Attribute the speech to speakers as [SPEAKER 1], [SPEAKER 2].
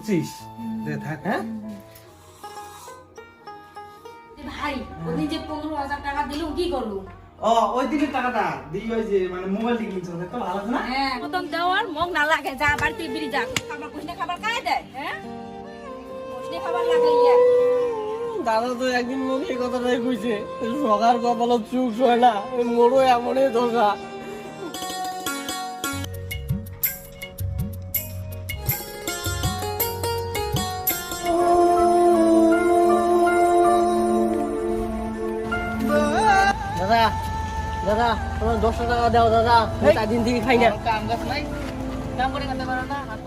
[SPEAKER 1] বুঝছিস দে থাক হ্যাঁ
[SPEAKER 2] ভাই ওদিন যে 15,000 টাকা দিলুম কি করলু?
[SPEAKER 1] ও ওই দিনের টাকাটা দিই ওই যে মানে মোবাইলটি কিনছো তো ভালো আছে না
[SPEAKER 2] হ্যাঁ মতন দেওয়ার মগ না লাগে যা বাড়িতে বিড়ি যা খাবার কইনে খাবার খায় দেয় হ্যাঁ কইনে খাবার লাগে ইয়া
[SPEAKER 3] দাদা তো একদিন মুখে এই কথাটাই কইছে সকার কপালত চুক হয় না মোড়ো এমনই ধোকা দাদা দাদা তোমার 10 টাকা দাও দাদা 4 দিন থেকে খাই না কাম গাছ নাই কাম করে খেতে পারো না হাত